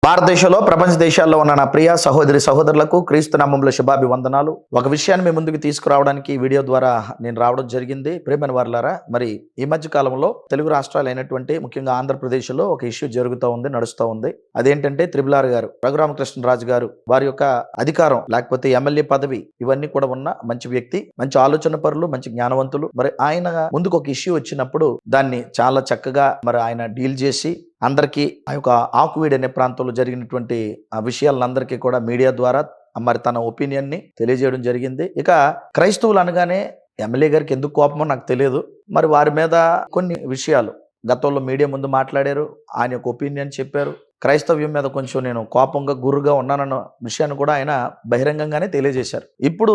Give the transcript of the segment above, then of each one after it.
భారతదేశంలో ప్రపంచ దేశాల్లో ఉన్న నా ప్రియ సహోదరి సహోదరులకు క్రీస్తు నామములో శుభాభివందనాలు. ఒక విషయాన్ని మీ ముందుకు తీసుకురావడానికి ఈ వీడియో ద్వారా నేను రావడం జరిగింది. ప్రియమైన వారలారా, మరి ఈ మధ్య కాలంలో తెలుగు రాష్ట్రాలు అయినటువంటి ముఖ్యంగా ఆంధ్రప్రదేశ్లో ఒక ఇష్యూ జరుగుతూ ఉంది, నడుస్తూ ఉంది. అదేంటంటే త్రిబుల్ గారు, రఘురామకృష్ణరాజు గారు, వారి యొక్క అధికారం లేకపోతే ఎమ్మెల్యే పదవి ఇవన్నీ కూడా ఉన్న మంచి వ్యక్తి, మంచి ఆలోచన పరులు, మంచి జ్ఞానవంతులు. మరి ఆయన ముందుకు ఒక ఇష్యూ వచ్చినప్పుడు దాన్ని చాలా చక్కగా మరి ఆయన డీల్ చేసి అందరికీ ఆ యొక్క ఆకువీడు అనే ప్రాంతంలో జరిగినటువంటి ఆ విషయాలందరికీ కూడా మీడియా ద్వారా మరి తన ఒపీనియన్ని తెలియజేయడం జరిగింది. ఇక క్రైస్తవులు అనగానే ఎమ్మెల్యే గారికి ఎందుకు కోపమో నాకు తెలియదు. మరి వారి మీద కొన్ని విషయాలు గతంలో మీడియా ముందు మాట్లాడారు, ఆయన యొక్క ఒపీనియన్ చెప్పారు. క్రైస్తవ్యం మీద కొంచెం నేను కోపంగా గుర్రుగా ఉన్నానన్న విషయాన్ని కూడా ఆయన బహిరంగంగానే తెలియజేశారు. ఇప్పుడు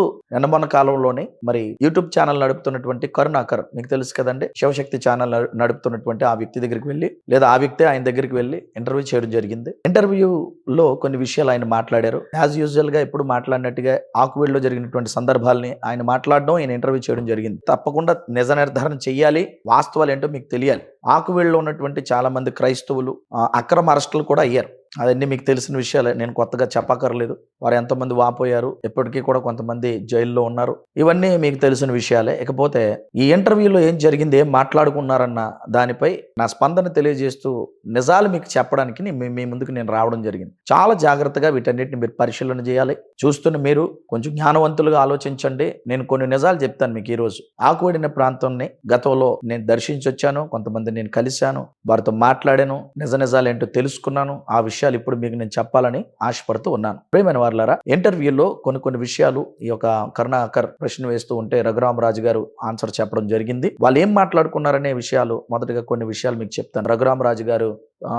మొన్న కాలంలోనే మరి యూట్యూబ్ ఛానల్ నడుపుతున్నటువంటి కరుణాకర్, మీకు తెలుసు కదండి, శివశక్తి ఛానల్ నడుపుతున్నటువంటి ఆ వ్యక్తి దగ్గరికి వెళ్ళి, లేదా ఆ వ్యక్తి ఆయన దగ్గరికి వెళ్ళి ఇంటర్వ్యూ చేయడం జరిగింది. ఇంటర్వ్యూలో కొన్ని విషయాలు ఆయన మాట్లాడారు. యాజ్ యూజువల్ గా ఎప్పుడు మాట్లాడినట్టుగా ఆకువీడులో జరిగినటువంటి సందర్భాల్ని ఆయన మాట్లాడడం, ఆయన ఇంటర్వ్యూ చేయడం జరిగింది. తప్పకుండా నిజ నిర్ధారణ చెయ్యాలి, వాస్తవాలు ఏంటో మీకు తెలియాలి. ఆకువీడులో ఉన్నటువంటి చాలా మంది క్రైస్తవులు అక్రమ అరెస్టులు కూడా అయ్యారు. అవన్నీ మీకు తెలిసిన విషయాలే, నేను కొత్తగా చెప్పక్కర్లేదు. వారు ఎంతమంది వాపోయారు, ఎప్పటికీ కూడా కొంతమంది జైల్లో ఉన్నారు, ఇవన్నీ మీకు తెలిసిన విషయాలే. ఇకపోతే ఈ ఇంటర్వ్యూలో ఏం జరిగింది, ఏం మాట్లాడుకున్నారన్న దానిపై నా స్పందన తెలియజేస్తూ నిజాలు మీకు చెప్పడానికి మీ ముందుకు నేను రావడం జరిగింది. చాలా జాగ్రత్తగా వీటన్నిటిని మీరు పరిశీలన చేయాలి. చూస్తున్న మీరు కొంచెం జ్ఞానవంతులుగా ఆలోచించండి. నేను కొన్ని నిజాలు చెప్తాను మీకు. ఈరోజు ఆకువడిన ప్రాంతాన్ని గతంలో నేను దర్శించొచ్చాను, కొంతమంది నేను కలిశాను, వారితో మాట్లాడాను, నిజాలు ఏంటో తెలుసుకున్నాను. ఆ విషయాలు ఇప్పుడు మీకు నేను చెప్పాలని ఆశపడుతూ ఉన్నాను. ప్రియమైన వారలారా, ఇంటర్వ్యూలో కొన్ని విషయాలు ఈ యొక్క కరుణాకర్ ప్రశ్న వేస్తూ ఉంటే రఘురామరాజు గారు ఆన్సర్ చెప్పడం జరిగింది. వాళ్ళు ఏం మాట్లాడుకున్నారనే విషయాలు మొదటగా కొన్ని విషయాలు మీకు చెప్తాను. రఘురామరాజు గారు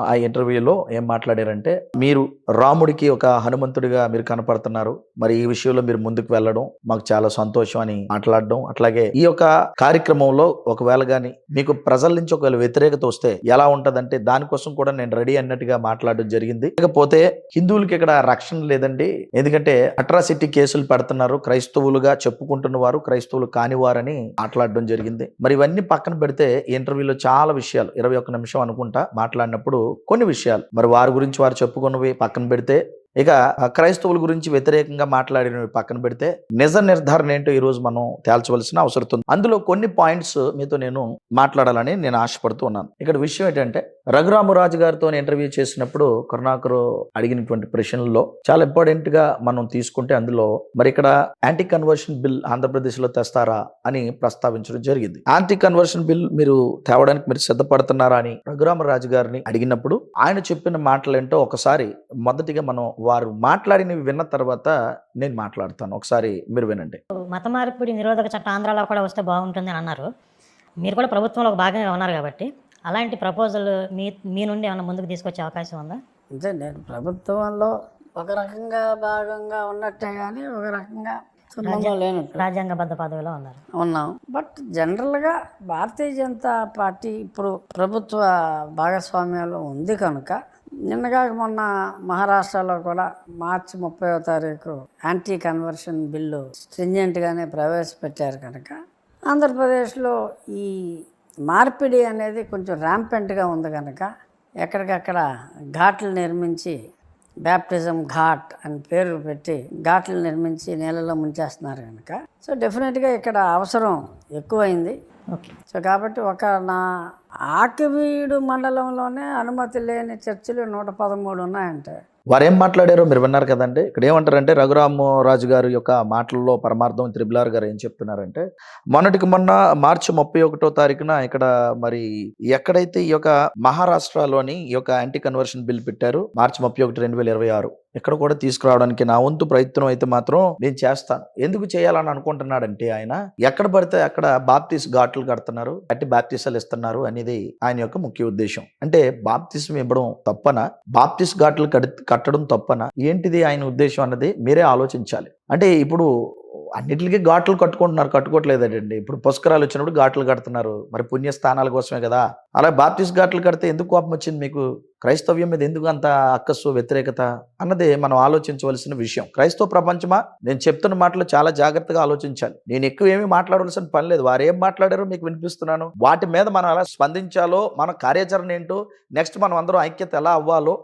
ఆ ఇంటర్వ్యూలో ఏం మాట్లాడారంటే, మీరు రాముడికి ఒక హనుమంతుడిగా మీరు కనపడుతున్నారు, మరి ఈ విషయంలో మీరు ముందుకు వెళ్ళడం మాకు చాలా సంతోషం అని మాట్లాడడం. అట్లాగే ఈ యొక్క కార్యక్రమంలో ఒకవేళ గాని మీకు ప్రజల నుంచి ఒకవేళ వ్యతిరేకత వస్తే ఎలా ఉంటదంటే దానికోసం కూడా నేను రెడీ అన్నట్టుగా మాట్లాడడం జరిగింది. ఇకపోతే హిందువులకి ఇక్కడ రక్షణ లేదండి, ఎందుకంటే అట్రాసిటీ కేసులు పెడుతున్నారు, క్రైస్తవులుగా చెప్పుకుంటున్న వారు క్రైస్తవులు కానివారని మాట్లాడడం జరిగింది. మరి ఇవన్నీ పక్కన పెడితే ఈ ఇంటర్వ్యూలో చాలా విషయాలు 21 నిమిషం అనుకుంటా మాట్లాడినప్పుడు కొన్ని విషయాలు మరి వారి గురించి వారు చెప్పుకున్నవి పక్కన పెడితే, ఇక క్రైస్తవుల గురించి వ్యతిరేకంగా మాట్లాడినవి పక్కన పెడితే నిజ నిర్ధారణ ఏంటో ఈ రోజు మనం తేల్చవలసిన అవసరం ఉంది. అందులో కొన్ని పాయింట్స్ మీతో నేను మాట్లాడాలని నేను ఆశపడుతూ ఉన్నాను. ఇక్కడ విషయం ఏంటంటే, రఘురామరాజు గారితో ఇంటర్వ్యూ చేసినప్పుడు కరుణాకర్ అడిగినటువంటి ప్రశ్నల్లో చాలా ఇంపార్టెంట్ గా మనం తీసుకుంటే, అందులో మరి ఇక్కడ యాంటీ కన్వర్షన్ బిల్ ఆంధ్రప్రదేశ్ లో తెస్తారా అని ప్రస్తావించడం జరిగింది. యాంటీ కన్వర్షన్ బిల్ మీరు తేవడానికి మీరు సిద్ధపడుతున్నారా అని రఘురామరాజు గారిని అడిగినప్పుడు ఆయన చెప్పిన మాటలు ఏంటో ఒకసారి మొదటిగా మనం వారు మాట్లాడినవి విన్న తర్వాత నేను మాట్లాడతాను. ఒకసారి మీరు వినండి. మత మార్పిడి నిరోధక చట్టం ఆంధ్రాలో కూడా వస్తే బాగుంటుంది అని అన్నారు. మీరు కూడా ప్రభుత్వంలో ఒక భాగంగా ఉన్నారు కాబట్టి అలాంటి ప్రపోజల్ మీ నుండి ఏమైనా ముందుకు తీసుకొచ్చే అవకాశం ఉందా? అంటే నేను ప్రభుత్వంలో ఒక రకంగా భాగంగా ఉన్నట్టే కానీ ఒక రకంగా సంబంధం లేనట్టు రాజ్యాంగబద్ధ పదవిలో ఉన్నారు ఉన్నాం. బట్ జనరల్గా భారతీయ జనతా పార్టీ ఇప్పుడు ప్రభుత్వ భాగస్వామ్యంలో ఉంది కనుక నిన్నగా మొన్న మహారాష్ట్రలో కూడా మార్చి 30వ తారీఖు యాంటీ కన్వర్షన్ బిల్లు స్ట్రింజెంట్గానే ప్రవేశపెట్టారు కనుక ఆంధ్రప్రదేశ్లో ఈ మార్పిడి అనేది కొంచెం ర్యాంపెంట్గా ఉంది కనుక ఎక్కడికక్కడ ఘాట్లు నిర్మించి, బ్యాప్టిజం ఘాట్ అని పేరు పెట్టి ఘాట్లు నిర్మించి నీళ్ళలో ముంచేస్తున్నారు కనుక సో డెఫినెట్గా ఇక్కడ అవసరం ఎక్కువైంది. సో కాబట్టి నా ఆకివీడు మండలంలోనే అనుమతి లేని చర్చిలు 113 ఉన్నాయంటే వారు ఏం మాట్లాడారో మీరు విన్నారు కదండి. ఇక్కడ ఏమంటారంటే, రఘురామరాజు గారి యొక్క మాటల్లో పరమార్థం త్రిబుల్ గారు ఏం చెప్తున్నారంటే, మొన్నటికి మొన్న మార్చి 31వ తారీఖున ఇక్కడ మరి ఎక్కడైతే ఈ యొక్క మహారాష్ట్రలోని ఈ యొక్క యాంటీ కన్వర్షన్ బిల్ పెట్టారు మార్చి 31, 2026 ఇక్కడ కూడా తీసుకురావడానికి నా వంతు ప్రయత్నం అయితే మాత్రం నేను చేస్తాను. ఎందుకు చేయాలని అనుకుంటున్నాడంటే, ఆయన ఎక్కడ పడితే అక్కడ బాప్తిస్ ఘాట్లు కడుతున్నారు, అట్టి బాప్తిసాలు ఇస్తున్నారు అనేది ఆయన యొక్క ముఖ్య ఉద్దేశం. అంటే బాప్తిసం ఇవ్వడం తప్పనా, బాప్తిస్ ఘాట్లు కట్టడం తప్పనా, ఏంటిది ఆయన ఉద్దేశం అన్నది మీరే ఆలోచించాలి. అంటే ఇప్పుడు అన్నిటికీ ఘాట్లు కట్టుకోవట్లేదండి. ఇప్పుడు పుష్కరాలు వచ్చినప్పుడు ఘాట్లు కడుతున్నారు, మరి పుణ్యస్థానాల కోసమే కదా. అలా బాప్టిస్ట్ ఘాట్లు కడితే ఎందుకు కోపం వచ్చింది మీకు, క్రైస్తవ్యం మీద ఎందుకు అంత అక్కస్సు వ్యతిరేకత అన్నది మనం ఆలోచించవలసిన విషయం. క్రైస్తవ ప్రపంచమా, నేను చెప్తున్న మాటలు చాలా జాగ్రత్తగా ఆలోచించాలి. నేను ఎక్కువ ఏమీ మాట్లాడవలసిన పని లేదు. వారు ఏం మాట్లాడారో మీకు వినిపిస్తున్నాను. వాటి మీద మనం ఎలా స్పందించాలో, మన కార్యాచరణ ఏంటో, నెక్స్ట్ మనం అందరం ఐక్యత ఎలా అవ్వాలో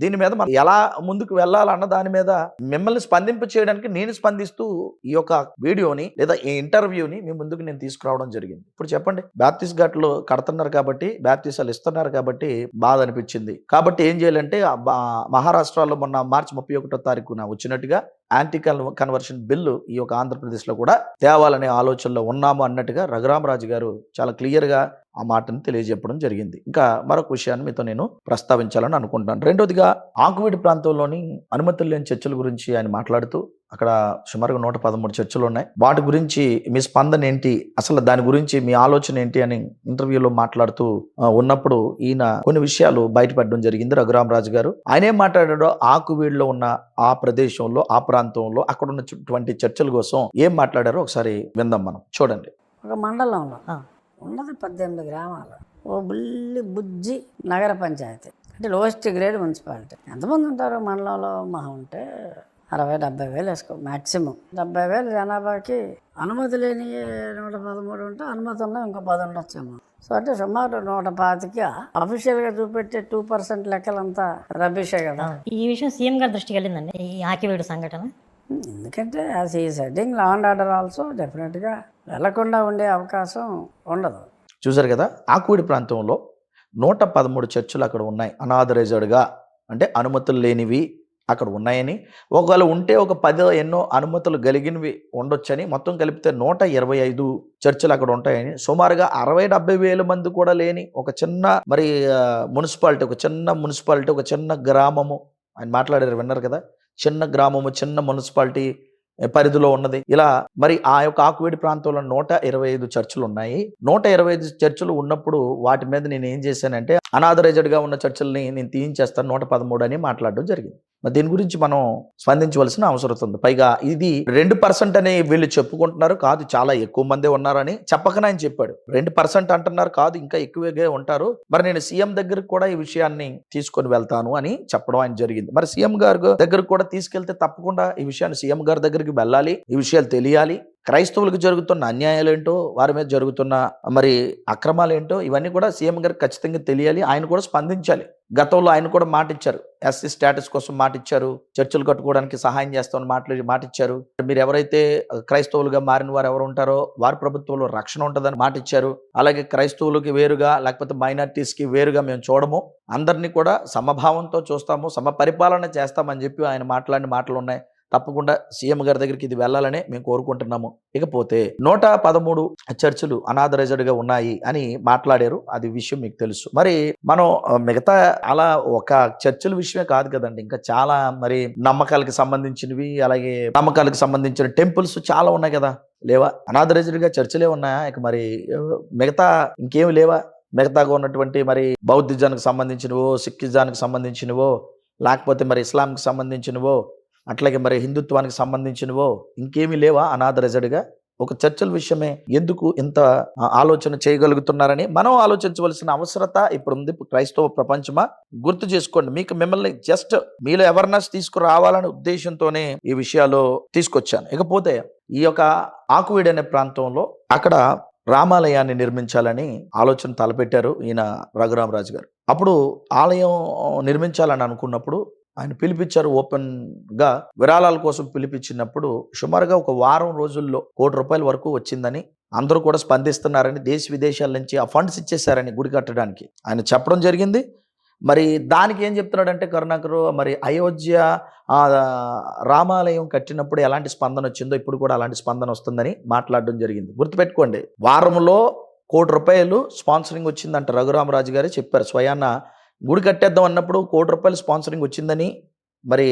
దీని మీద మనం ఎలా ముందుకు వెళ్ళాలన్న దాని మీద మిమ్మల్ని స్పందింప చేయడానికి నేను స్పందిస్తూ ఈ యొక్క వీడియోని లేదా ఈ ఇంటర్వ్యూని మీ ముందుకు నేను తీసుకురావడం జరిగింది. ఇప్పుడు చెప్పండి, బ్యాప్టిస్ట్ ఘాట్లు కడుతున్నారు కాబట్టి, బ్యాప్టిస్టులు ఇస్తున్నారు కాబట్టి బాధ అనిపించింది. కాబట్టి ఏం చేయాలంటే మహారాష్ట్రలో మొన్న మార్చి 31వ తారీఖున వచ్చినట్టుగా యాంటీ కన్వర్షన్ బిల్లు ఈ యొక్క ఆంధ్రప్రదేశ్లో కూడా తేవాలనే ఆలోచనలో ఉన్నాము అన్నట్టుగా రఘురామరాజు గారు చాలా క్లియర్గా ఆ మాటను తెలియజెప్పడం జరిగింది. ఇంకా మరొక విషయాన్ని మీతో నేను ప్రస్తావించాలని అనుకుంటున్నాను. రెండోదిగా ఆకువీడి ప్రాంతంలోని అనుమతులు లేని చర్చల గురించి ఆయన మాట్లాడుతూ అక్కడ సుమారుగా 113 చర్చలు ఉన్నాయి. వాటి గురించి మీ స్పందన ఏంటి, అసలు దాని గురించి మీ ఆలోచన ఏంటి అని ఇంటర్వ్యూలో మాట్లాడుతూ ఉన్నప్పుడు ఈయన కొన్ని విషయాలు బయటపడడం జరిగింది. రఘురామరాజు గారు ఆయన ఏం మాట్లాడాడో, ఆకువీడిలో ఉన్న ఆ ప్రదేశంలో ఆ ప్రాంతంలో అక్కడ ఉన్నటువంటి చర్చల కోసం ఏం మాట్లాడారో ఒకసారి విందాం మనం. చూడండి. ఒక మండలంలో ఉన్నది 18 గ్రామాలు, ఓ బుజ్జి నగర పంచాయతీ, అంటే లోయెస్ట్ గ్రేడ్ మున్సిపాలిటీ. ఎంతమంది ఉంటారు మండలంలో? మహా ఉంటే 60-70 వేలు వేసుకో మ్యాక్సిమం. 70,000 జనాభాకి అనుమతి లేని 113 ఉంటే అనుమతి ఉన్నా ఇంకో 10 ఉండొచ్చేమో. సో అంటే సుమారు 125కి అఫీషియల్గా చూపెట్టే 2% లెక్కలంతా రబ్బిషే కదా. ఈ విషయం సీఎం గారి దృష్టికి వెళ్ళిందండి, ఈ ఆకివీడు సంఘటన. ఎందుకంటే యాజ్ ఈ setting law and order also డెఫినెట్గా వెళ్లకుండా ఉండే అవకాశం ఉండదు. చూసారు కదా, ఆకువీడి ప్రాంతంలో 113 చర్చలు అక్కడ ఉన్నాయి. అనాథరైజ్డ్గా అంటే అనుమతులు లేనివి అక్కడ ఉన్నాయని, ఒకవేళ ఉంటే ఒక 10 ఎన్నో అనుమతులు కలిగినవి ఉండొచ్చని, మొత్తం కలిపితే 125 చర్చలు అక్కడ ఉంటాయని, సుమారుగా 60-70 వేల మంది కూడా లేని ఒక చిన్న మున్సిపాలిటీ, ఒక చిన్న గ్రామము ఆయన మాట్లాడారు, విన్నారు కదా, చిన్న గ్రామము, చిన్న మున్సిపాలిటీ పరిధిలో ఉన్నది. ఇలా మరి ఆ యొక్క ఆకువీడి ప్రాంతంలో 125 చర్చలు ఉన్నాయి. 125 చర్చలు ఉన్నప్పుడు వాటి మీద నేను ఏం చేశానంటే అనాథరైజ్డ్గా ఉన్న చర్చల్ని నేను తీయించేస్తాను 113 అని మాట్లాడడం జరిగింది. మరి దీని గురించి మనం స్పందించవలసిన అవసరం ఉంది. పైగా ఇది 2% అని వీళ్ళు చెప్పుకుంటున్నారు, కాదు చాలా ఎక్కువ మందే ఉన్నారని చెప్పకనే ఆయన చెప్పాడు. 2% అంటున్నారు, కాదు ఇంకా ఎక్కువగా ఉంటారు. మరి నేను సీఎం దగ్గరకు కూడా ఈ విషయాన్ని తీసుకొని వెళ్తాను అని చెప్పడం ఆయన జరిగింది. మరి సీఎం గారు దగ్గరకు కూడా తీసుకెళ్తే తప్పకుండా ఈ విషయాన్ని సీఎం గారి దగ్గరికి వెళ్ళాలి, ఈ విషయాలు తెలియాలి. క్రైస్తవులకు జరుగుతున్న అన్యాయాలు ఏంటో, వారి మీద జరుగుతున్న మరి అక్రమాలు ఏంటో ఇవన్నీ కూడా సీఎం గారికి ఖచ్చితంగా తెలియాలి. ఆయన కూడా స్పందించాలి. గతంలో ఆయన కూడా మాట ఇచ్చారు, ఎస్సీ స్టేటస్ కోసం మాట ఇచ్చారు, చర్చలు కట్టుకోవడానికి సహాయం చేస్తామని మాట ఇచ్చారు. మీరు ఎవరైతే క్రైస్తవులుగా మారిన వారు ఎవరు ఉంటారో వారి ప్రభుత్వంలో రక్షణ ఉంటుందని మాట ఇచ్చారు. అలాగే క్రైస్తవులకి వేరుగా లేకపోతే మైనారిటీస్కి వేరుగా మేము చూడము, అందరినీ కూడా సమభావంతో చూస్తాము, సమపరిపాలన చేస్తామని చెప్పి ఆయన మాట్లాడిన మాటలు ఉన్నాయి. తప్పకుండా సీఎం గారి దగ్గరికి ఇది వెళ్ళాలని మేము కోరుకుంటున్నాము. ఇకపోతే 113 చర్చలు అనాథరైజ్డ్గా ఉన్నాయి అని మాట్లాడారు, అది విషయం మీకు తెలుసు. మరి మనం మిగతా అలా ఒక చర్చల విషయమే కాదు కదండి, ఇంకా చాలా మరి నమ్మకాలకు సంబంధించినవి, అలాగే నమ్మకాలకు సంబంధించిన టెంపుల్స్ చాలా ఉన్నాయి కదా, లేవా? అనాథరైజ్డ్గా చర్చలే ఉన్నాయా? ఇక మరి మిగతా ఇంకేమి లేవా? మిగతాగా ఉన్నటువంటి మరి బౌద్ధిజానికి సంబంధించినవో, సిక్కిజానికి సంబంధించినవో, లేకపోతే మరి ఇస్లాంకి సంబంధించినవో, అట్లాగే మరి హిందుత్వానికి సంబంధించినవో ఇంకేమీ లేవా అనాథరైజ్డ్గా? ఒక చర్చల విషయమే ఎందుకు ఇంత ఆలోచన చేయగలుగుతున్నారని మనం ఆలోచించవలసిన అవసరత ఇప్పుడు ఉంది. క్రైస్తవ ప్రపంచమా, గుర్తు చేసుకోండి. మిమ్మల్ని జస్ట్ మీలో అవేర్నెస్ తీసుకురావాలనే ఉద్దేశంతోనే ఈ విషయాలు తీసుకొచ్చాను. ఇకపోతే ఈ యొక్క ఆకువీడి అనే ప్రాంతంలో అక్కడ రామాలయాన్ని నిర్మించాలని ఆలోచన తలపెట్టారు ఈయన రఘురామరాజు గారు. అప్పుడు ఆలయం నిర్మించాలని అనుకున్నప్పుడు ఆయన పిలిపించారు, ఓపెన్గా విరాళాల కోసం పిలిపించినప్పుడు సుమారుగా ఒక వారం రోజుల్లో ₹1 కోటి వరకు వచ్చిందని, అందరూ కూడా స్పందిస్తున్నారని, దేశ విదేశాల నుంచి ఆ ఫండ్స్ ఇచ్చేశారని గుడి కట్టడానికి ఆయన చెప్పడం జరిగింది. మరి దానికి ఏం చెప్తున్నాడంటే కరుణాకరు, మరి అయోధ్య రామాలయం కట్టినప్పుడు ఎలాంటి స్పందన వచ్చిందో ఇప్పుడు కూడా అలాంటి స్పందన వస్తుందని మాట్లాడడం జరిగింది. గుర్తుపెట్టుకోండి, వారంలో ₹1 కోటి స్పాన్సరింగ్ వచ్చిందంట. రఘురామరాజు గారే చెప్పారు స్వయాన. గుడి కట్టేద్దాం అన్నప్పుడు ₹1 కోటి స్పాన్సరింగ్ వచ్చిందని మరి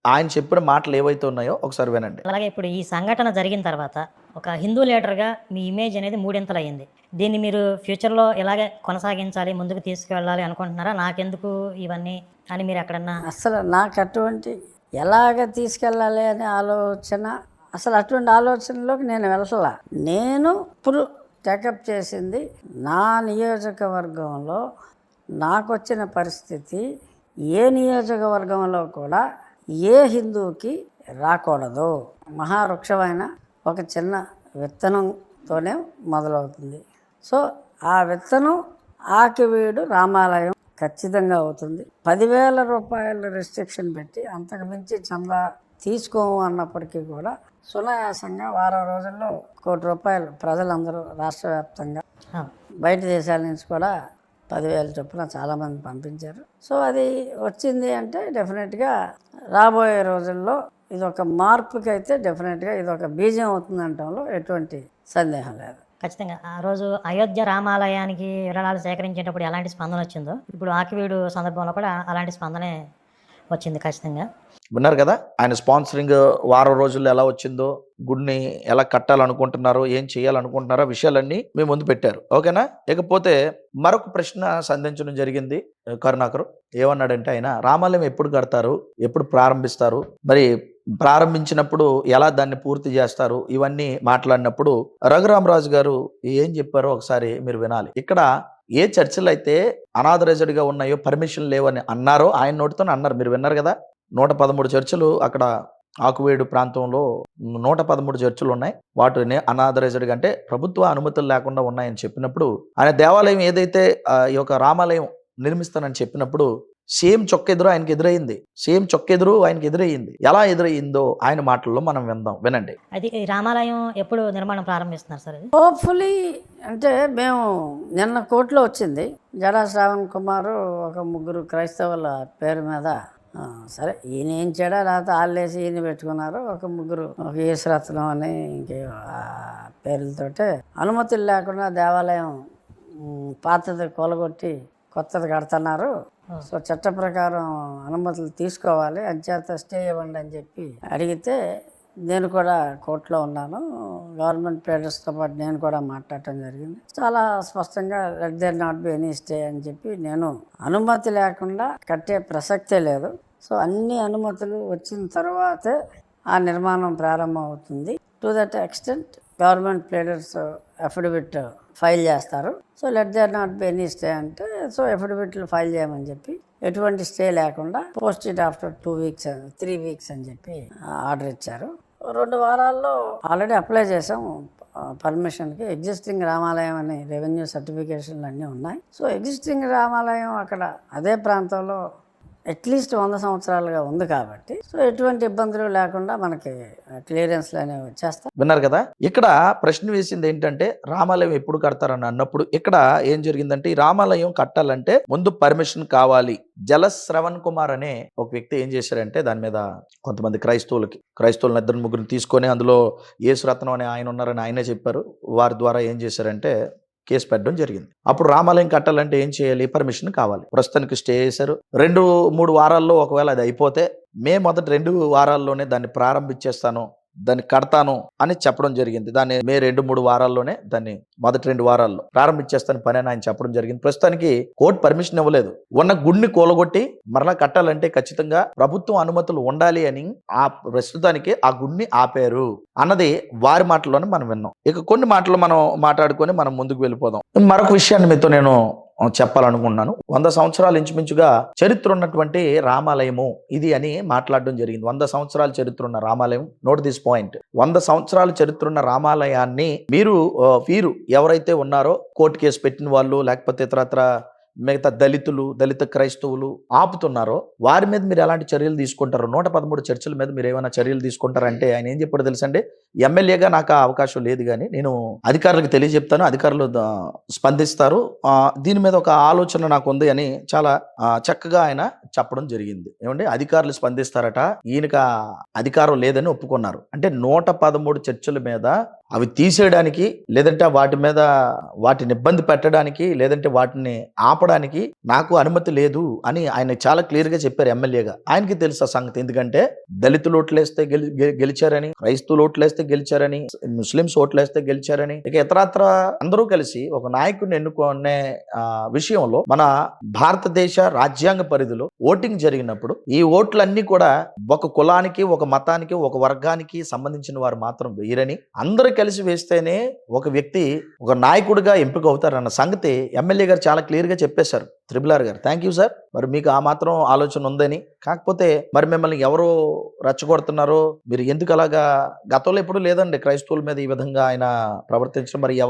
ఆయన చెప్పిన మాటలు ఏవైతే ఉన్నాయో ఒకసారి వినండి. అలాగే ఇప్పుడు ఈ సంఘటన జరిగిన తర్వాత ఒక హిందూ లీడర్గా మీ ఇమేజ్ అనేది 3 అయ్యింది. దీన్ని మీరు ఫ్యూచర్లో ఇలాగే కొనసాగించాలి, ముందుకు తీసుకువెళ్ళాలి అనుకుంటున్నారా? నాకెందుకు ఇవన్నీ అని మీరు ఎక్కడన్నా? అసలు నాకు అటువంటి ఎలాగ తీసుకెళ్ళాలి అనే ఆలోచన, అసలు అటువంటి ఆలోచనలోకి నేను వెళ్ళాల. నేను ఇప్పుడు టేకప్ చేసింది నా నియోజకవర్గంలో నాకు వచ్చిన పరిస్థితి ఏ నియోజకవర్గంలో కూడా ఏ హిందువుకి రాకూడదు. మహావృక్షమైన ఒక చిన్న విత్తనంతోనే మొదలవుతుంది. సో ఆ విత్తనం ఆకివీడు రామాలయం ఖచ్చితంగా అవుతుంది. 10,000 రూపాయల రెస్ట్రిక్షన్ పెట్టి అంతకు మించి చందా తీసుకోము అన్నప్పటికీ కూడా సునాయాసంగా వారం రోజుల్లో ₹1,00,00,000 ప్రజలందరూ రాష్ట్ర వ్యాప్తంగా బయట దేశాల నుంచి కూడా 10,000 చొప్పున చాలామంది పంపించారు. సో అది వచ్చింది అంటే డెఫినెట్గా రాబోయే రోజుల్లో ఇదొక మార్పుకి అయితే డెఫినెట్గా ఇదొక బీజం అవుతుంది అనటంలో ఎటువంటి సందేహం లేదు. ఖచ్చితంగా ఆ రోజు అయోధ్య రామాలయానికి విరాళాలు సేకరించేటప్పుడు ఎలాంటి స్పందన వచ్చిందో ఇప్పుడు ఆకివీడు సందర్భంలో కూడా అలాంటి స్పందనే వచ్చింది ఖచ్చితంగా. విన్నారు కదా, ఆయన స్పాన్సరింగ్ వారం రోజుల్లో ఎలా వచ్చిందో, గుడిని ఎలా కట్టాలనుకుంటున్నారో, ఏం చేయాలనుకుంటున్నారో విషయాలన్నీ మీ ముందు పెట్టారు. ఓకేనా? ఇకపోతే మరొక ప్రశ్న సంధించడం జరిగింది కరుణాకరు. ఏమన్నాడంటే ఆయన, రామాలయం ఎప్పుడు కడతారు, ఎప్పుడు ప్రారంభిస్తారు, మరి ప్రారంభించినప్పుడు ఎలా దాన్ని పూర్తి చేస్తారు, ఇవన్నీ మాట్లాడినప్పుడు రఘురామరాజు గారు ఏం చెప్పారో ఒకసారి మీరు వినాలి. ఇక్కడ ఏ చర్చిలు అయితే అనాథరైజ్డ్ గా ఉన్నాయో, పర్మిషన్ లేవని అన్నారో ఆయన నోటితో అన్నారు. మీరు విన్నారు కదా, 113 చర్చిలు అక్కడ ఆకువేడు ప్రాంతంలో 113 చర్చిలు ఉన్నాయి. వాటిని అనాథరైజ్డ్ అంటే ప్రభుత్వ అనుమతులు లేకుండా ఉన్నాయని చెప్పినప్పుడు, ఆయన దేవాలయం ఏదైతే ఈ యొక్క రామాలయం నిర్మిస్తానని చెప్పినప్పుడు సేమ్ చొక్కెదురు ఆయనకి ఎదురయ్యింది. సేమ్ చొక్కెదురు ఆయనకి ఎదురయ్యింది. ఎలా ఎదురయ్యిందో ఆయన మాటల్లో మనం వినండి. అది ఈ రామాలయం ఎప్పుడు నిర్మాణం ప్రారంభిస్తున్నారు సార్? ఇది హోప్ఫుల్లీ అంటే మేము నిన్న కోర్టులో వచ్చింది, జడా శ్రావణ్ కుమారు ఒక 3 క్రైస్తవుల పేరు మీద సరే ఈయన ఏం చేయడా లేకపోతే వాళ్ళేసి ఈయన పెట్టుకున్నారు. ఒక 3 ఒక ఈశ్వరత్నం అని ఇంకే పేర్లతోటే అనుమతులు లేకుండా దేవాలయం పాతది కొలగొట్టి కొత్తది కడుతున్నారు. సో చట్ట ప్రకారం అనుమతులు తీసుకోవాలి, అంచేత స్టే ఇవ్వండి అని చెప్పి అడిగితే నేను కూడా కోర్టులో ఉన్నాను. గవర్నమెంట్ ప్లేడర్స్తో పాటు నేను కూడా మాట్లాడటం జరిగింది. చాలా స్పష్టంగా let there not be any stay అని చెప్పి, నేను అనుమతి లేకుండా కట్టే ప్రసక్తే లేదు. సో అన్ని అనుమతులు వచ్చిన తర్వాతే ఆ నిర్మాణం ప్రారంభం అవుతుంది. To that extent government pleaders affidavit file చేస్తారు. So let there not be any stay అంటే, సో అఫిడవిట్లు ఫైల్ చేయమని చెప్పి ఎటువంటి స్టే లేకుండా post it after 2 weeks 3 weeks అని చెప్పి ఆర్డర్ ఇచ్చారు. 2 వారాల్లో ఆల్రెడీ అప్లై చేసాం పర్మిషన్కి. ఎగ్జిస్టింగ్ రామాలయం అని రెవెన్యూ సర్టిఫికేషన్లు అన్నీ ఉన్నాయి. సో ఎగ్జిస్టింగ్ రామాలయం అక్కడ అదే ప్రాంతంలో అట్లీస్ట్ 100 సంవత్సరాలుగా ఉంది కాబట్టి సో ఎటువంటి ఇబ్బందులు లేకుండా మనకి క్లియరెన్స్లు అనేవి వచ్చేస్తాయి. విన్నారు కదా, ఇక్కడ ప్రశ్న వేసింది ఏంటంటే రామాలయం ఎప్పుడు కడతారని అన్నప్పుడు ఇక్కడ ఏం జరిగిందంటే, ఈ రామాలయం కట్టాలంటే ముందు పర్మిషన్ కావాలి. జలశ్రవణ్ కుమార్ అనే ఒక వ్యక్తి ఏం చేశారంటే, దాని మీద కొంతమంది క్రైస్తవులని 2-3 తీసుకొని అందులో యేసురత్నం అనే ఆయన ఉన్నారని ఆయనే చెప్పారు. వారి ద్వారా ఏం చేశారంటే కేసు పెట్టడం జరిగింది. అప్పుడు రామాలయం కట్టాలంటే ఏం చేయాలి, పర్మిషన్ కావాలి. ప్రస్తుతానికి స్టే చేశారు. 2-3 వారాల్లో ఒకవేళ అది అయిపోతే మొదటి 2 వారాల్లోనే దాన్ని ప్రారంభించేస్తాను, దాన్ని కడతాను అని చెప్పడం జరిగింది. దాన్ని 2-3 వారాల్లోనే దాన్ని మొదటి 2 వారాల్లో ప్రారంభించేస్తాను పని అని ఆయన చెప్పడం జరిగింది. ప్రస్తుతానికి కోర్టు పర్మిషన్ ఇవ్వలేదు. ఉన్న గుడిని కూలగొట్టి మరలా కట్టాలంటే ఖచ్చితంగా ప్రభుత్వం అనుమతులు ఉండాలి అని ఆ ప్రస్తుతానికి ఆ గుడిని ఆపారు అన్నది వారి మాటల్లోనే మనం విన్నాం. ఇక కొన్ని మాటలు మనం మాట్లాడుకొని మనం ముందుకు వెళ్ళిపోదాం. మరొక విషయాన్ని మీతో నేను చెప్పాలనుకుంటున్నాను. 100 సంవత్సరాలు ఇంచుమించుగా చరిత్ర ఉన్నటువంటి రామాలయము ఇది అని మాట్లాడడం జరిగింది. 100 సంవత్సరాల చరిత్ర ఉన్న రామాలయం. Note this point. 100 సంవత్సరాల చరిత్ర ఉన్న రామాలయాన్ని వీరు ఎవరైతే ఉన్నారో కోర్టు కేసు పెట్టిన వాళ్ళు, లేకపోతే ఇతరత్ర మిగతా దళిత క్రైస్తవులు ఆపుతున్నారో వారి మీద మీరు ఎలాంటి చర్యలు తీసుకుంటారు? 113 చర్చల మీద మీరు ఏమైనా చర్యలు తీసుకుంటారంటే ఆయన ఏం చెప్పాడు తెలుసండి, ఎమ్మెల్యేగా నాకు ఆ అవకాశం లేదు, కానీ నేను అధికారులకు తెలియజెప్తాను, అధికారులు స్పందిస్తారు, దీని మీద ఒక ఆలోచన నాకు ఉంది అని చాలా చక్కగా ఆయన చెప్పడం జరిగింది. ఏమంటే అధికారులు స్పందిస్తారట, ఈయనకు అధికారం లేదని ఒప్పుకున్నారు. అంటే 113 చర్చల మీద అవి తీసేయడానికి, లేదంటే వాటిని ఇబ్బంది పెట్టడానికి, లేదంటే వాటిని ఆపడానికి నాకు అనుమతి లేదు అని ఆయన చాలా క్లియర్ గా చెప్పారు ఎమ్మెల్యేగా. ఆయనకి తెలుసు ఆ సంగతి. ఎందుకంటే దళితులు ఓట్లేస్తే గెలిచారని, క్రైస్తవులు ఓట్లేస్తే గెలిచారని, ముస్లింస్ ఓట్లేస్తే గెలిచారని, ఇక ఇతరత్ర అందరూ కలిసి ఒక నాయకుడిని ఎన్నుకునే విషయంలో మన భారతదేశ రాజ్యాంగ పరిధిలో ఓటింగ్ జరిగినప్పుడు ఈ ఓట్లన్నీ కూడా ఒక కులానికి, ఒక మతానికి, ఒక వర్గానికి సంబంధించిన వారు మాత్రం వేయరని, అందరూ కలిసి వేస్తేనే ఒక వ్యక్తి ఒక నాయకుడిగా ఎంపిక అవుతారన్న సంగతి ఎమ్మెల్యే గారు చాలా క్లియర్ గా చెప్పేశారు. త్రిబుల్ గారు థ్యాంక్ యూ సార్. మరి మీకు ఆ మాత్రం ఆలోచన ఉందని. కాకపోతే మరి మిమ్మల్ని ఎవరు రెచ్చగొడుతున్నారో, మీరు ఎందుకు అలాగా, గతంలో ఎప్పుడు లేదండి క్రైస్తవుల మీద ఈ విధంగా ఆయన ప్రవర్తించడం. మరి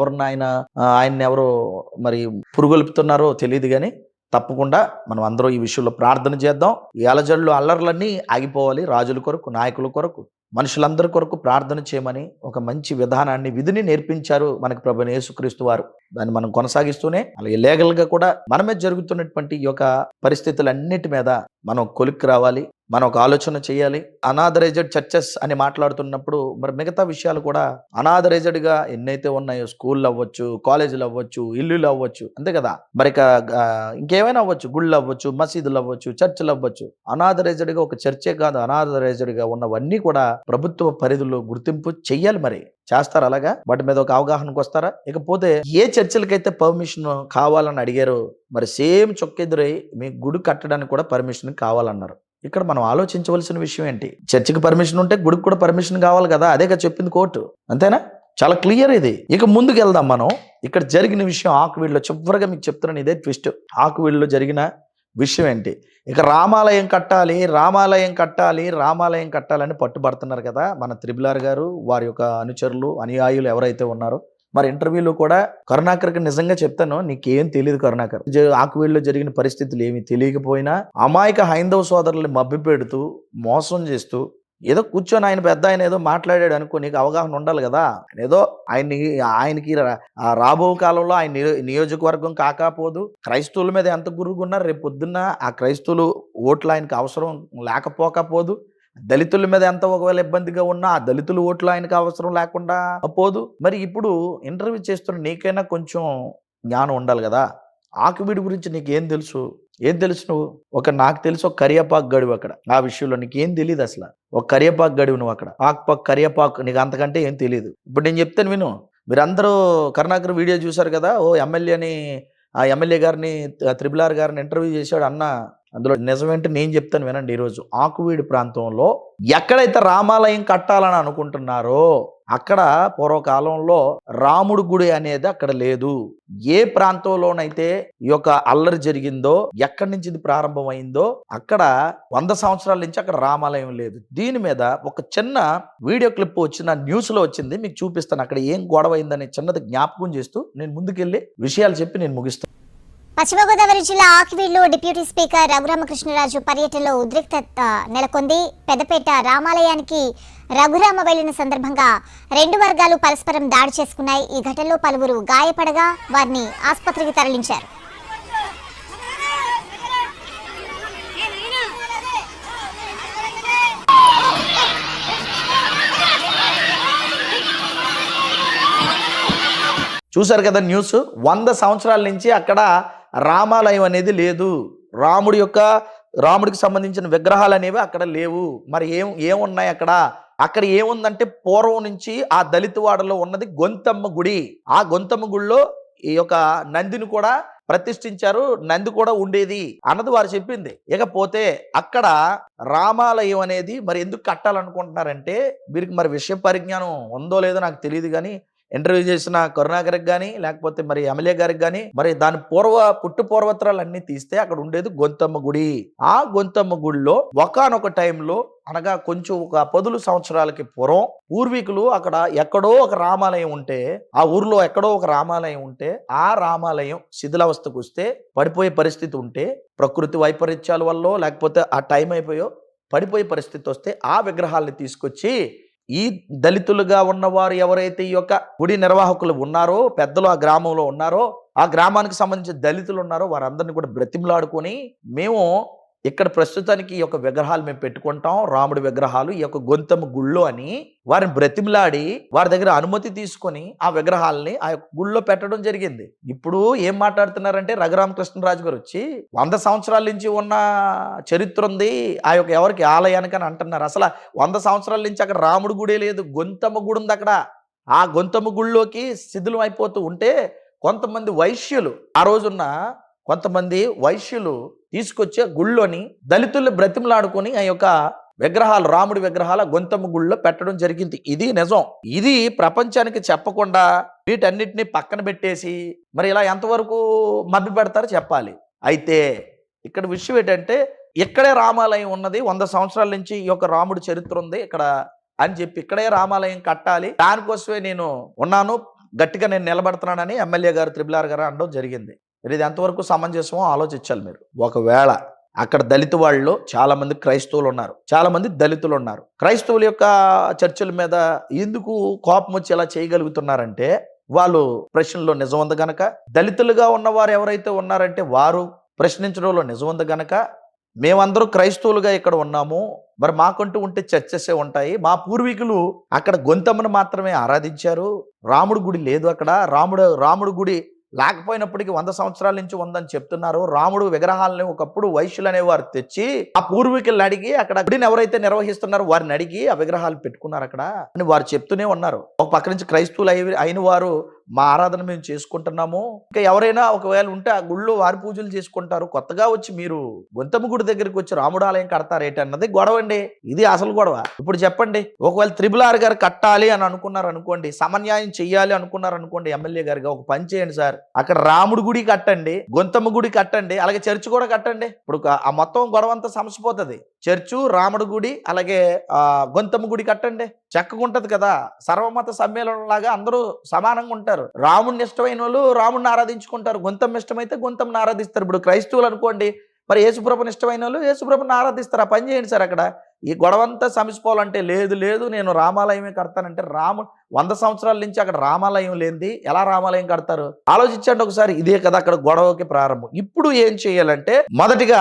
ఆయన్ని ఎవరు మరి పురుగొల్పుతున్నారో తెలియదు కానీ తప్పకుండా మనం అందరం ఈ విషయంలో ప్రార్థన చేద్దాం. ఈ అలజడులు అల్లర్లన్నీ ఆగిపోవాలి. రాజుల కొరకు, నాయకుల కొరకు, మనుషులందరి కొరకు ప్రార్థన చేయమని ఒక మంచి విధానాన్ని, విధిని నేర్పించారు మనకి ప్రభువైన యేసుక్రీస్తు వారు. దాన్ని మనం కొనసాగిస్తూనే అలాగే లీగల్గా కూడా మన మీద జరుగుతున్నటువంటి ఈ యొక్క పరిస్థితులన్నిటి మీద మనం కొలిక్కి రావాలి. మనం ఒక ఆలోచన చేయాలి. అనాథరైజ్డ్ చర్చెస్ అని మాట్లాడుతున్నప్పుడు మరి మిగతా విషయాలు కూడా అనాథరైజ్డ్గా ఎన్నైతే ఉన్నాయో, స్కూళ్ళు అవ్వచ్చు, కాలేజీలు అవ్వచ్చు, ఇల్లులు అవ్వచ్చు, అంతే కదా. మరి ఇంకేమైనా అవ్వచ్చు, గుళ్ళు అవ్వచ్చు, మసీదులు అవ్వచ్చు, చర్చిలు అవ్వచ్చు. అనాథరైజ్డ్గా ఒక చర్చే కాదు, అనాథరైజ్డ్గా ఉన్నవన్నీ కూడా ప్రభుత్వ పరిధిలో గుర్తింపు చెయ్యాలి. మరి చేస్తారు అలాగా? వాటి మీద ఒక అవగాహనకు వస్తారా? ఇకపోతే ఏ చర్చిలకైతే పర్మిషన్ కావాలని అడిగారో మరి సేమ్ చొక్కెదురై మీ గుడి కట్టడానికి కూడా పర్మిషన్ కావాలన్నారు. ఇక్కడ మనం ఆలోచించవలసిన విషయం ఏంటి? చర్చికి పర్మిషన్ ఉంటే గుడికి కూడా పర్మిషన్ కావాలి కదా. అదేగా చెప్పింది కోర్టు, అంతేనా? చాలా క్లియర్ ఇది. ఇక ముందుకు వెళ్దాం మనం. ఇక్కడ జరిగిన విషయం ఆకువీడులో చివరిగా మీకు చెప్తున్నాను, ఇదే ట్విస్ట్. ఆకువీడులో జరిగిన విషయం ఏంటి? ఇక రామాలయం కట్టాలి, రామాలయం కట్టాలి, రామాలయం కట్టాలని పట్టుబడుతున్నారు కదా మన త్రిబుల్ గారు, వారి యొక్క అనుచరులు, అనుయాయులు ఎవరైతే ఉన్నారో. మరి ఇంటర్వ్యూలో కూడా కరుణాకర్కి నిజంగా చెప్తాను, నీకేం తెలియదు కరుణాకర్. ఆకువీడులో జరిగిన పరిస్థితులు ఏమి తెలియకపోయినా అమాయక హైందవ సోదరుల్ని మభ్యపెడుతూ, మోసం చేస్తూ, ఏదో కూర్చొని ఆయన పెద్ద ఆయన ఏదో మాట్లాడాడు అనుకో, నీకు అవగాహన ఉండాలి కదా. ఏదో ఆయనకి రాబో కాలంలో ఆయన నియోజకవర్గం కాకపోదు, క్రైస్తవుల మీద ఎంత గురుగున్నారు. రేపు పొద్దున్న ఆ క్రైస్తవులు ఓట్లు ఆయనకు అవసరం లేకపోకపోదు. దళితుల మీద ఎంత ఒకవేళ ఇబ్బందిగా ఉన్నా ఆ దళితుల ఓట్లు ఆయనకు అవసరం లేకుండా పోదు. మరి ఇప్పుడు ఇంటర్వ్యూ చేస్తున్న నీకైనా కొంచెం జ్ఞానం ఉండాలి కదా. ఆకువీడు గురించి నీకేం తెలుసు? ఏం తెలుసు నువ్వు? నాకు తెలిసి ఒక కరియాపాకు గడువు అక్కడ. ఆ విషయంలో నీకేం తెలియదు అసలు. ఒక కరియాపాకు గడువు నువ్వు అక్కడ. ఆకుపాకు, కరియాపాకు, నీకు అంతకంటే ఏం తెలియదు. ఇప్పుడు నేను చెప్తాను విను. మీరందరూ కరుణాకర్ వీడియో చూశారు కదా. ఎమ్మెల్యేని, ఆ ఎమ్మెల్యే గారిని, త్రిబుల్ గారిని ఇంటర్వ్యూ చేశాడు అన్న. అందులో నిజమేంటి నేను చెప్తాను వినండి. ఈరోజు ఆకువీడు ప్రాంతంలో ఎక్కడైతే రామాలయం కట్టాలని అనుకుంటున్నారో అక్కడ పూర్వకాలంలో రాముడు గుడి అనేది అక్కడ లేదు. ఏ ప్రాంతంలోనైతే ఈ యొక్క అల్లరి జరిగిందో, ఎక్కడి నుంచి ఇది ప్రారంభమైందో అక్కడ 100 సంవత్సరాల నుంచి అక్కడ రామాలయం లేదు. దీని మీద ఒక చిన్న వీడియో క్లిప్ వచ్చిన న్యూస్లో వచ్చింది, మీకు చూపిస్తాను. అక్కడ ఏం గొడవ అయిందని చిన్నది జ్ఞాపకం చేస్తూ నేను ముందుకెళ్ళి విషయాలు చెప్పి నేను ముగిస్తాను. పశ్చిమ గోదావరి జిల్లా ఆకివీడులో డిప్యూటీ స్పీకర్ రఘురామకృష్ణరాజు పర్యటనలో ఉద్రిక్తత నెలకొంది. పెద్దపేట రామాలయానికి రఘురామ వెళ్లిన సందర్భంగా 2 వర్గాలు పరస్పరం దాడి చేసుకున్నాయి. ఈ ఘటనలో పలువురు గాయపడగా వారిని ఆసుపత్రికి తరలించారు. చూశారు కదా న్యూస్. 100 సంవత్సరాల నుంచి అక్కడ రామాలయం అనేది లేదు. రాముడికి సంబంధించిన విగ్రహాలు అనేవి అక్కడ లేవు. మరి ఏమున్నాయి అక్కడ? అక్కడ ఏముందంటే పూర్వం నుంచి ఆ దళిత వాడలో ఉన్నది గొంతమ్మ గుడి. ఆ గొంతమ్మ గుడిలో ఈ యొక్క నందిని కూడా ప్రతిష్ఠించారు, నంది కూడా ఉండేది అన్నది వారు చెప్పింది. ఇకపోతే అక్కడ రామాలయం అనేది మరి ఎందుకు కట్టాలనుకుంటున్నారంటే, వీరికి మరి విషయ పరిజ్ఞానం ఉందో లేదో నాకు తెలియదు కానీ ఇంటర్వ్యూ చేసిన కరుణాకర్కి కానీ లేకపోతే మరి ఎమ్మెల్యే గారికి కానీ మరి దాని పూర్వత్రాలు అన్ని తీస్తే అక్కడ ఉండేది గొంతమ్మ గుడి. ఆ గొంతమ్మ గుడిలో ఒకానొక టైంలో, అనగా కొంచెం ఒక 10 సంవత్సరాలకి పూర్వం పూర్వీకులు అక్కడ ఎక్కడో ఒక రామాలయం ఉంటే, ఆ ఊర్లో ఎక్కడో ఒక రామాలయం ఉంటే, ఆ రామాలయం శిథిలావస్థకు వస్తే, పడిపోయే పరిస్థితి ఉంటే, ప్రకృతి వైపరీత్యాల వల్ల లేకపోతే ఆ టైం అయిపోయో పడిపోయే పరిస్థితి వస్తే ఆ విగ్రహాలని తీసుకొచ్చి ఈ దళితులుగా ఉన్నవారు ఎవరైతే ఈ యొక్క గుడి నిర్వాహకులు ఉన్నారో, పెద్దలు ఆ గ్రామంలో ఉన్నారో, ఆ గ్రామానికి సంబంధించిన దళితులు ఉన్నారో వారందరినీ కూడా బ్రతిమలాడుకొని, మేము ఇక్కడ ప్రస్తుతానికి ఈ యొక్క విగ్రహాలు మేము పెట్టుకుంటాం, రాముడి విగ్రహాలు ఈ యొక్క గొంతమ్మ గుళ్ళో అని వారిని బ్రతిమలాడి వారి దగ్గర అనుమతి తీసుకొని ఆ విగ్రహాలని ఆ యొక్క గుళ్ళో పెట్టడం జరిగింది. ఇప్పుడు ఏం మాట్లాడుతున్నారంటే రఘురామకృష్ణరాజు గారు వచ్చి 100 సంవత్సరాల నుంచి ఉన్న చరిత్ర ఉంది ఆ యొక్క ఎవరికి ఆలయానికి అని అంటున్నారు. అసలు 100 సంవత్సరాల నుంచి అక్కడ రాముడి గుడే లేదు, గొంతమ్మ గుడి ఉంది అక్కడ. ఆ గొంతమ్మ గుళ్ళోకి శిథిలం అయిపోతూ ఉంటే కొంతమంది వైశ్యులు, ఆ రోజున్న కొంతమంది వైశ్యులు తీసుకొచ్చే గుళ్ళోని దళితుల్ని బ్రతిమలాడుకొని ఆ యొక్క విగ్రహాలు, రాముడి విగ్రహాల గొంతమ్మ గుళ్ళో పెట్టడం జరిగింది. ఇది నిజం. ఇది ప్రపంచానికి చెప్పకుండా వీటన్నిటిని పక్కన పెట్టేసి మరి ఇలా ఎంతవరకు మభ్య పెడతారో చెప్పాలి. అయితే ఇక్కడ విషయం ఏంటంటే, ఇక్కడే రామాలయం ఉన్నది, 100 సంవత్సరాల నుంచి ఈ యొక్క రాముడి చరిత్ర ఉంది ఇక్కడ అని చెప్పి ఇక్కడే రామాలయం కట్టాలి, దానికోసమే నేను ఉన్నాను, గట్టిగా నేను నిలబడుతున్నానని ఎమ్మెల్యే గారు త్రిబుల్ గారు అనడం జరిగింది. ఇది ఎంతవరకు సమంజసమో ఆలోచించాలి మీరు. ఒకవేళ అక్కడ దళిత వాళ్ళు చాలా మంది క్రైస్తవులు ఉన్నారు, చాలా మంది దళితులు ఉన్నారు. క్రైస్తవుల యొక్క చర్చల మీద ఎందుకు కోపం వచ్చి ఎలా చేయగలుగుతున్నారంటే వాళ్ళు ప్రశ్నలో నిజం ఉంది గనక, దళితులుగా ఉన్నవారు ఎవరైతే ఉన్నారంటే వారు ప్రశ్నించడంలో నిజం ఉంది గనక, మేమందరూ క్రైస్తవులుగా ఇక్కడ ఉన్నాము, మరి మాకంటూ ఉంటే చర్చసే ఉంటాయి. మా పూర్వీకులు అక్కడ గొంతమ్మను మాత్రమే ఆరాధించారు, రాముడు గుడి లేదు అక్కడ, రాముడు గుడి లేకపోయినప్పటికీ 100 సంవత్సరాల నుంచి ఉందని చెప్తున్నారు. రాముడు విగ్రహాలని ఒకప్పుడు వైశ్యులు అనేవారు తెచ్చి ఆ పూర్వీకులను అడిగి అక్కడ గుడిని ఎవరైతే నిర్వహిస్తున్నారో వారిని అడిగి ఆ విగ్రహాలు పెట్టుకున్నారు అక్కడ అని వారు చెప్తూనే ఉన్నారు. ఒక పక్క నుంచి క్రైస్తవులు అయిన వారు మా ఆరాధన మేము చేసుకుంటున్నాము, ఇంకా ఎవరైనా ఒకవేళ ఉంటే ఆ గుళ్ళో వారి పూజలు చేసుకుంటారు, కొత్తగా వచ్చి మీరు గొంతమ్మ గుడి దగ్గరికి వచ్చి రాముడు ఆలయం కడతారేటి అన్నది గొడవ అండి. ఇది అసలు గొడవ. ఇప్పుడు చెప్పండి, ఒకవేళ త్రిబుల్ గారు కట్టాలి అని అనుకున్నారు అనుకోండి, సమన్యాయం చెయ్యాలి అనుకున్నారు అనుకోండి, ఎమ్మెల్యే గారిగా ఒక పని చేయండి సార్, అక్కడ రాముడు గుడి కట్టండి, గొంతమ్మ గుడి కట్టండి, అలాగే చర్చి కూడా కట్టండి. ఇప్పుడు ఆ మొత్తం గొడవ అంతా సమసిపోతుంది. చర్చు, రాముడు గుడి, అలాగే గొంతమ్మ గుడి కట్టండి, చక్కగుంటది కదా. సర్వమత సమ్మేళనం లాగా అందరూ సమానంగా ఉంటారు. రాముడిని ఇష్టమైన వాళ్ళు రాముడిని ఆరాధించుకుంటారు, గొంతమ్మ ఇష్టమైతే గొంతమ్మని ఆరాధిస్తారు. ఇప్పుడు క్రైస్తవులు అనుకోండి, మరి యేసుప్రభుని ఇష్టమైన వాళ్ళు యేసుప్రభుని ఆరాధిస్తారు. ఆ పని చేయండి సార్. అక్కడ ఈ గొడవంతా సమిసిపోవాలంటే లేదు నేను రామాలయమే కడతానంటే 100 సంవత్సరాల నుంచి అక్కడ రామాలయం లేనిది ఎలా రామాలయం కడతారు? ఆలోచించండి ఒకసారి. ఇదే కదా అక్కడ గొడవకి ప్రారంభం. ఇప్పుడు ఏం చేయాలంటే మొదటిగా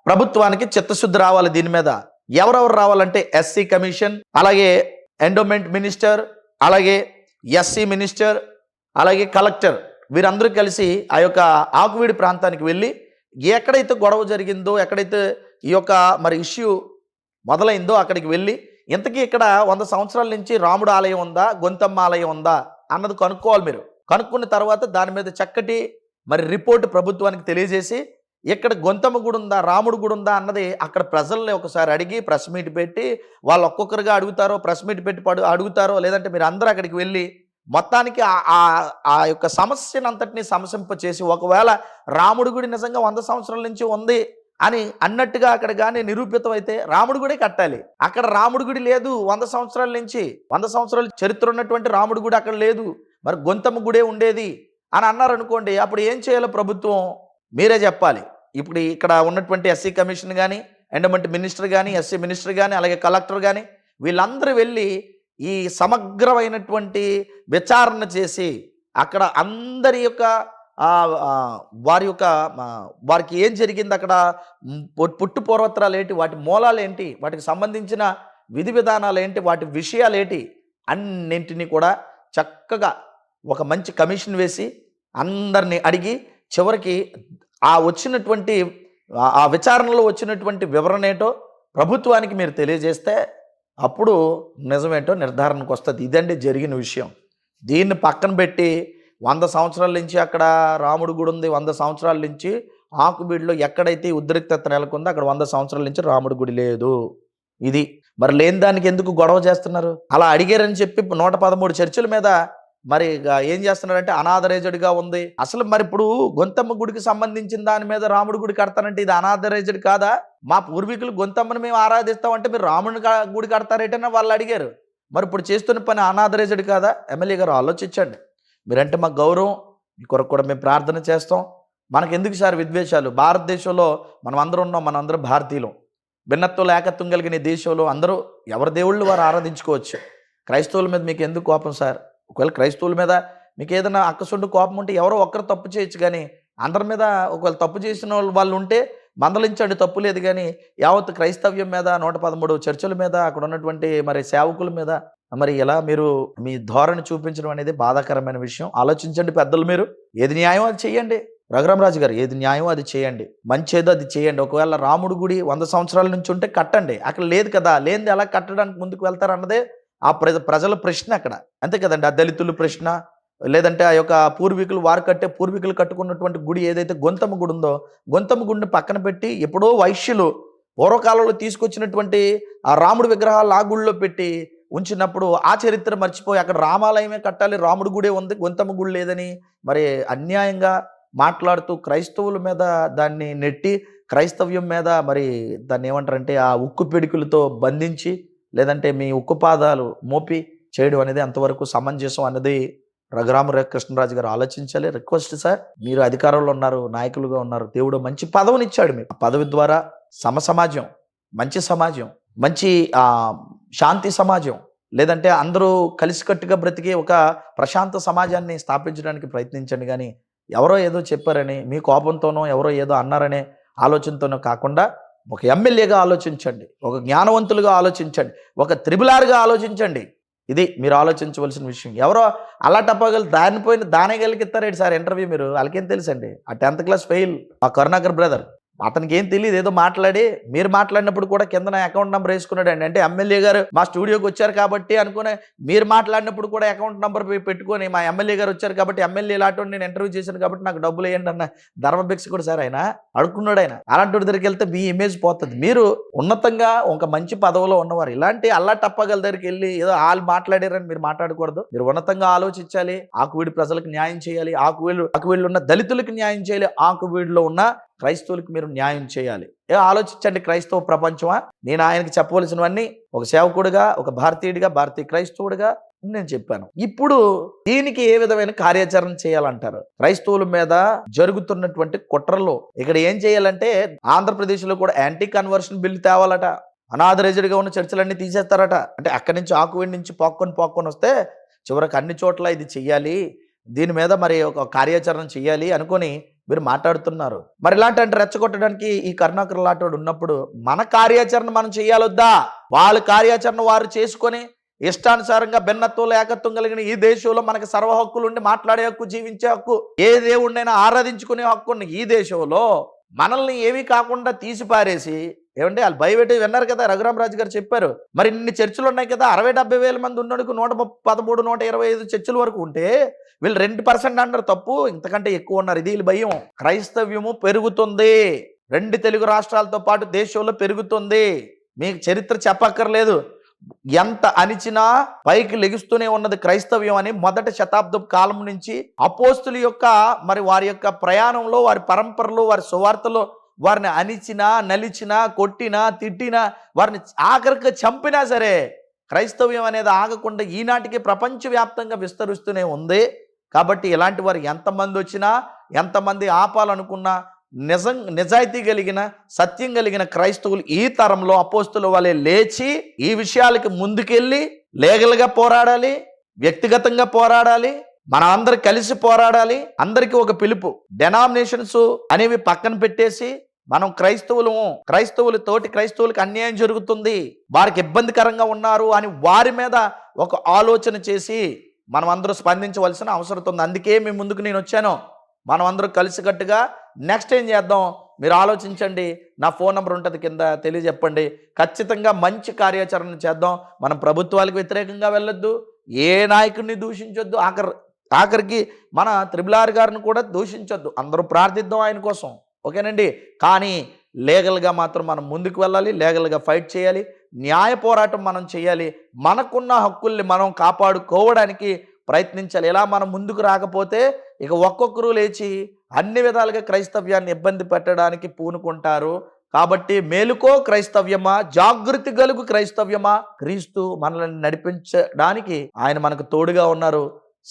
ప్రభుత్వానికి చిత్తశుద్ధి రావాలి దీని మీద. ఎవరెవరు రావాలంటే ఎస్సీ కమిషన్, అలాగే ఎండోమెంట్ మినిస్టర్, అలాగే ఎస్సీ మినిస్టర్, అలాగే కలెక్టర్, వీరందరూ కలిసి ఆ యొక్క ఆకువీడి ప్రాంతానికి వెళ్ళి ఎక్కడైతే గొడవ జరిగిందో, ఎక్కడైతే ఈ యొక్క మరి ఇష్యూ మొదలైందో అక్కడికి వెళ్ళి ఇంతకీ ఇక్కడ 100 సంవత్సరాల నుంచి రాముడు ఆలయం ఉందా, గొంతమ్మ ఆలయం ఉందా అన్నది కనుక్కోవాలి మీరు. కనుక్కున్న తర్వాత దాని మీద చక్కటి మరి రిపోర్ట్ ప్రభుత్వానికి తెలియజేసి ఇక్కడ గొంతమ్మ గుడి ఉందా, రాముడు గుడి ఉందా అన్నది అక్కడ ప్రజల్ని ఒకసారి అడిగి ప్రెస్ మీట్ పెట్టి వాళ్ళు ఒక్కొక్కరుగా అడుగుతారో, ప్రెస్ మీట్ పెట్టి అడుగుతారో, లేదంటే మీరు అందరూ అక్కడికి వెళ్ళి మొత్తానికి ఆ యొక్క సమస్యను అంతటినీ సమసింప చేసి ఒకవేళ రాముడి గుడి నిజంగా 100 సంవత్సరాల నుంచి ఉంది అని అన్నట్టుగా అక్కడ కానీ నిరూపితం అయితే రాముడి గుడి కట్టాలి. అక్కడ రాముడి గుడి లేదు 100 సంవత్సరాల నుంచి, 100 సంవత్సరాల చరిత్ర ఉన్నటువంటి రాముడి గుడి అక్కడ లేదు, మరి గొంతమ్మ గుడే ఉండేది అని అన్నారనుకోండి, అప్పుడు ఏం చేయాలో ప్రభుత్వం మీరే చెప్పాలి. ఇప్పుడు ఇక్కడ ఉన్నటువంటి ఎస్సీ కమిషన్ కానీ, ఎండోమెంట్ మినిస్టర్ కానీ, ఎస్సీ మినిస్టర్ కానీ, అలాగే కలెక్టర్ కానీ వీళ్ళందరూ వెళ్ళి ఈ సమగ్రమైనటువంటి విచారణ చేసి అక్కడ అందరి యొక్క వారికి ఏం జరిగింది, అక్కడ పుట్టు పూర్వత్రాలు ఏంటి, వాటి మూలాలు ఏంటి, వాటికి సంబంధించిన విధి విధానాలు ఏంటి, వాటి విషయాలు ఏంటి అన్నింటినీ కూడా చక్కగా ఒక మంచి కమిషన్ వేసి అందరినీ అడిగి చివరికి ఆ విచారణలో వచ్చినటువంటి వివరణ ఏంటో ప్రభుత్వానికి మీరు తెలియజేస్తే అప్పుడు నిజమేంటో నిర్ధారణకు వస్తుంది. ఇదండి జరిగిన విషయం. దీన్ని పక్కన పెట్టి 100 సంవత్సరాల నుంచి అక్కడ రాముడు గుడి ఉంది, 100 సంవత్సరాల నుంచి ఆకుబీడులో ఎక్కడైతే ఉద్రిక్తత నెలకొందో అక్కడ 100 సంవత్సరాల నుంచి రాముడి గుడి లేదు. ఇది మరి లేని దానికి ఎందుకు గొడవ చేస్తున్నారు? అలా అడిగారని చెప్పి 113 చర్చిల మీద మరి ఏం చేస్తున్నారంటే అనాథరైజ్డ్గా ఉంది. అసలు మరి ఇప్పుడు గొంతమ్మ గుడికి సంబంధించిన దాని మీద రాముడి గుడి కడతానంటే ఇది అనాథరైజ్డ్ కాదా? మా పూర్వీకులు గొంతమ్మని మేము ఆరాధిస్తామంటే మీరు రాముడి గుడి కడతారేటని వాళ్ళు అడిగారు. మరి ఇప్పుడు చేస్తున్న పని అనాథరైజ్డ్ కాదా? ఎమ్మెల్యే గారు ఆలోచించండి. మీరంటే మాకు గౌరవం, మీ కొరకు కూడా మేము ప్రార్థన చేస్తాం. మనకు ఎందుకు సార్ విద్వేషాలు? భారతదేశంలో మనం అందరం ఉన్నాం, మనం అందరం భారతీయులం. భిన్నత్వం ఏకత్వం కలిగిన దేశంలో అందరూ ఎవరి దేవుళ్ళు వారు ఆరాధించుకోవచ్చు. క్రైస్తవుల మీద మీకు ఎందుకు కోపం సార్? ఒకవేళ క్రైస్తవుల మీద మీకు ఏదైనా అక్కసుండు కోపం ఉంటే ఎవరో ఒక్కరు తప్పు చేయొచ్చు, కానీ అందరి మీద ఒకవేళ తప్పు చేసిన వాళ్ళు ఉంటే మందలించండి, తప్పు లేదు. కానీ యావత్ క్రైస్తవ్యం మీద 113 చర్చల మీద అక్కడ ఉన్నటువంటి మరి సేవకుల మీద మరి ఎలా మీరు మీ ధోరణి చూపించడం అనేది బాధాకరమైన విషయం. ఆలోచించండి పెద్దలు. మీరు ఏది న్యాయం అది చేయండి. రఘురామరాజు గారు ఏది న్యాయం అది చేయండి, మంచేదో అది చేయండి. ఒకవేళ రాముడు గుడి 100 సంవత్సరాల నుంచి ఉంటే కట్టండి, అక్కడ లేదు కదా, లేనిది ఎలా కట్టడానికి ముందుకు వెళ్తారన్నదే ఆ ప్రజల ప్రశ్న అక్కడ. అంతే కదండి. ఆ దళితుల ప్రశ్న, లేదంటే ఆ యొక్క పూర్వీకులు కట్టుకున్నటువంటి గుడి ఏదైతే గొంతమ్మ గుడి ఉందో, గొంతమ్మ గుడిని పక్కన పెట్టి ఎప్పుడో వైశ్యులు పూర్వకాలంలో తీసుకొచ్చినటువంటి ఆ రాముడి విగ్రహాలు ఆ గుడిలో పెట్టి ఉంచినప్పుడు ఆ చరిత్ర మర్చిపోయి అక్కడ రామాలయమే కట్టాలి, రాముడి గుడే ఉంది, గొంతమ్మ గుడి లేదని మరి అన్యాయంగా మాట్లాడుతూ క్రైస్తవుల మీద దాన్ని నెట్టి క్రైస్తవ్యం మీద మరి దాన్ని ఏమంటారంటే ఆ ఉక్కు పిడికులతో బంధించి లేదంటే మీ ఉక్కు పాదాలు మోపి చేయడం అనేది అంతవరకు సమంజసం అన్నది రఘురామ కృష్ణరాజు గారు ఆలోచించాలి. రిక్వెస్ట్ సార్, మీరు అధికారంలో ఉన్నారు, నాయకులుగా ఉన్నారు, దేవుడు మంచి పదవిని ఇచ్చాడు మీకు. ఆ పదవి ద్వారా సమాజం, మంచి సమాజం, మంచి శాంతి సమాజం, లేదంటే అందరూ కలిసికట్టుగా బ్రతికి ఒక ప్రశాంత సమాజాన్ని స్థాపించడానికి ప్రయత్నించండి. కానీ ఎవరో ఏదో చెప్పారని మీ కోపంతోనో ఎవరో ఏదో అన్నారనే ఆలోచనతోనో కాకుండా ఒక ఎమ్మెల్యేగా ఆలోచించండి, ఒక జ్ఞానవంతులుగా ఆలోచించండి, ఒక త్రిబులార్గా ఆలోచించండి. ఇది మీరు ఆలోచించవలసిన విషయం. ఎవరో అలా టప్పగలు దానిపోయిన దానేగలికి ఇస్తారేంటి సార్ ఇంటర్వ్యూ? మీరు వాళ్ళకేం తెలుసండి? ఆ 10th క్లాస్ ఫెయిల్ మా కరుణాకర్ బ్రదర్, అతనికి ఏం తెలియదు, ఏదో మాట్లాడి మీరు మాట్లాడినప్పుడు కూడా కింద నా అకౌంట్ నెంబర్ వేసుకున్నాడు అండి. అంటే ఎమ్మెల్యే గారు మా స్టూడియోకి వచ్చారు కాబట్టి అనుకునే మీరు మాట్లాడినప్పుడు కూడా అకౌంట్ నెంబర్ పెట్టుకొని మా ఎమ్మెల్యే గారు వచ్చారు కాబట్టి ఎమ్మెల్యే లాంటి నేను ఇంటర్వ్యూ చేశాను కాబట్టి నాకు డబ్బులు వేయండి అన్న ధర్మభిక్ష కూడా సార్ ఆయన అడుక్కున్నాడు. ఆయన అలాంటి దగ్గరికి వెళ్తే మీ ఇమేజ్ పోతుంది. మీరు ఉన్నతంగా ఒక మంచి పదవిలో ఉన్నవారు ఇలాంటి అల్లా టప్పగల దగ్గరికి వెళ్ళి ఏదో వాళ్ళు మాట్లాడారని మీరు మాట్లాడకూడదు. మీరు ఉన్నతంగా ఆలోచించాలి. ఆకువీడి ప్రజలకు న్యాయం చేయాలి, ఆకువీళ్ళు ఉన్న దళితులకు న్యాయం చేయాలి, ఆకువీడిలో ఉన్న క్రైస్తవులకు మీరు న్యాయం చేయాలి. ఆలోచించండి క్రైస్తవ ప్రపంచమా. నేను ఆయనకి చెప్పవలసినవన్నీ ఒక సేవకుడిగా, ఒక భారతీయుడిగా, భారతీయ క్రైస్తవుడిగా నేను చెప్పాను. ఇప్పుడు దీనికి ఏ విధమైన కార్యాచరణ చేయాలంటారు? క్రైస్తవుల మీద జరుగుతున్నటువంటి కుట్రలో ఇక్కడ ఏం చేయాలంటే ఆంధ్రప్రదేశ్లో కూడా యాంటీ కన్వర్షన్ బిల్ తేవాలట. అనాథరైజ్డ్గా ఉన్న చర్చలన్నీ తీసేస్తారట. అంటే అక్కడి నుంచి ఆకువీడి నుంచి పోక్కొని వస్తే చివరికి అన్ని చోట్ల ఇది చెయ్యాలి, దీని మీద మరి ఒక కార్యాచరణ చెయ్యాలి అనుకొని మీరు మాట్లాడుతున్నారు. మరి ఇలాంటి అంటే రెచ్చగొట్టడానికి ఈ కరుణాకర్ లాంటి ఉన్నప్పుడు మన కార్యాచరణ మనం చెయ్యాలొద్దా? వాళ్ళ కార్యాచరణ వారు చేసుకొని ఇష్టానుసారంగా భిన్నత్వం ఏకత్వం కలిగిన ఈ దేశంలో మనకు సర్వ హక్కులు ఉండి మాట్లాడే హక్కు, జీవించే హక్కు, ఏ దేవుడినైనా ఆరాధించుకునే హక్కు ఉన్న ఈ దేశంలో మనల్ని ఏమీ కాకుండా తీసి పారేసి ఏమంటే వాళ్ళు భయపెట్టి విన్నారు కదా, రఘురామరాజు గారు చెప్పారు. మరి ఇన్ని చర్చలు ఉన్నాయి కదా, 60-70 వేల మంది ఉన్నోడికి 113, 125 చర్చల వరకు ఉంటే వీళ్ళు 2% అంటారు తప్పు, ఇంతకంటే ఎక్కువ ఉన్నారు. ఇది వీళ్ళు భయం. క్రైస్తవ్యము పెరుగుతుంది, 2 తెలుగు రాష్ట్రాలతో పాటు దేశంలో పెరుగుతుంది. మీకు చరిత్ర చెప్పక్కర్లేదు. ఎంత అణిచినా పైకి లెగుస్తూనే ఉన్నది క్రైస్తవ్యం అని మొదటి శతాబ్దం కాలం నుంచి అపోస్తుల యొక్క మరి వారి యొక్క ప్రయాణంలో, వారి పరంపరలో, వారి సువార్తలో వారిని అణిచినా, నలిచినా, కొట్టినా, తిట్టినా, వారిని ఆఖరికి చంపినా సరే క్రైస్తవ్యం అనేది ఆగకుండా ఈనాటికి ప్రపంచవ్యాప్తంగా విస్తరిస్తూనే ఉంది. కాబట్టి ఇలాంటి వారు ఎంతమంది వచ్చినా, ఎంతమంది ఆపాలనుకున్నా నిజాయితీ కలిగిన, సత్యం కలిగిన క్రైస్తవులు ఈ తరంలో అపోస్తుల వలె లేచి ఈ విషయాలకి ముందుకెళ్ళి లీగల్గా పోరాడాలి, వ్యక్తిగతంగా పోరాడాలి, మనం అందరు కలిసి పోరాడాలి. అందరికీ ఒక పిలుపు, డెనామినేషన్స్ అనేవి పక్కన పెట్టేసి మనం క్రైస్తవులు తోటి క్రైస్తవులకు అన్యాయం జరుగుతుంది, వారికి ఇబ్బందికరంగా ఉన్నారు అని వారి మీద ఒక ఆలోచన చేసి మనం అందరూ స్పందించవలసిన అవసరం ఉంది. అందుకే మీ ముందుకు నేను వచ్చాను. మనం అందరూ కలిసికట్టుగా నెక్స్ట్ ఏం చేద్దాం మీరు ఆలోచించండి. నా ఫోన్ నెంబర్ ఉంటుంది కింద, తెలియజెప్పండి. ఖచ్చితంగా మంచి కార్యాచరణ చేద్దాం. మనం ప్రభుత్వాలకు వ్యతిరేకంగా వెళ్ళొద్దు, ఏ నాయకుడిని దూషించొద్దు, ఆఖరికి మన త్రిబులార్ గారిని కూడా దూషించొద్దు. అందరూ ప్రార్థిద్దాం ఆయన కోసం, ఓకేనండి. కానీ లీగల్గా మాత్రం మనం ముందుకు వెళ్ళాలి, లీగల్గా ఫైట్ చేయాలి, న్యాయ పోరాటం మనం చేయాలి, మనకున్న హక్కుల్ని మనం కాపాడుకోవడానికి ప్రయత్నించాలి. ఇలా మనం ముందుకు రాకపోతే ఇక ఒక్కొక్కరు లేచి అన్ని విధాలుగా క్రైస్తవ్యాన్ని ఇబ్బంది పెట్టడానికి పూనుకుంటారు. కాబట్టి మేలుకో క్రైస్తవ్యమా, జాగృతి గలుగు క్రైస్తవ్యమా. క్రీస్తు మనల్ని నడిపించడానికి ఆయన మనకు తోడుగా ఉన్నారు.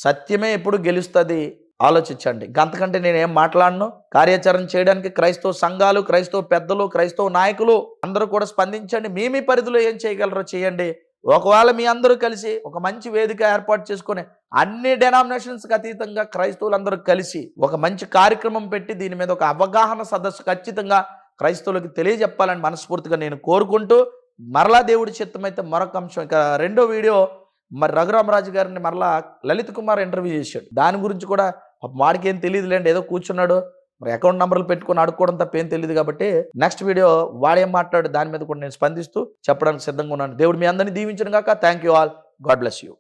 సత్యమే ఎప్పుడు గెలుస్తుంది, ఆలోచించండి. అంతకంటే నేనేం మాట్లాడను. కార్యాచరణ చేయడానికి క్రైస్తవ సంఘాలు, క్రైస్తవ పెద్దలు, క్రైస్తవ నాయకులు అందరూ కూడా స్పందించండి. మీ పరిధిలో ఏం చేయగలరో చేయండి. ఒకవేళ మీ అందరూ కలిసి ఒక మంచి వేదిక ఏర్పాటు చేసుకొని అన్ని డెనామినేషన్స్కి అతీతంగా క్రైస్తవులందరూ కలిసి ఒక మంచి కార్యక్రమం పెట్టి దీని మీద ఒక అవగాహన సదస్సు ఖచ్చితంగా క్రైస్తవులకు తెలియజెప్పాలని మనస్ఫూర్తిగా నేను కోరుకుంటూ, మరలా దేవుడి చిత్తమైతే మరొక అంశం, ఇక రెండో వీడియో మరి రఘురామరాజు గారిని మరలా లలిత్ కుమార్ ఇంటర్వ్యూ చేశాడు. దాని గురించి కూడా వాడికి ఏం తెలియదులేండి, ఏదో కూర్చున్నాడు, మరి అకౌంట్ నెంబర్లు పెట్టుకొని అడుక్కోవడం తప్ప ఏం తెలియదు. కాబట్టి నెక్స్ట్ వీడియో వాడేం మాట్లాడు దాని మీద కూడా నేను స్పందిస్తూ చెప్పడానికి సిద్ధంగా ఉన్నాను. దేవుడు మీ అందరినీ దీవించను గాక. Thank you all. God bless you.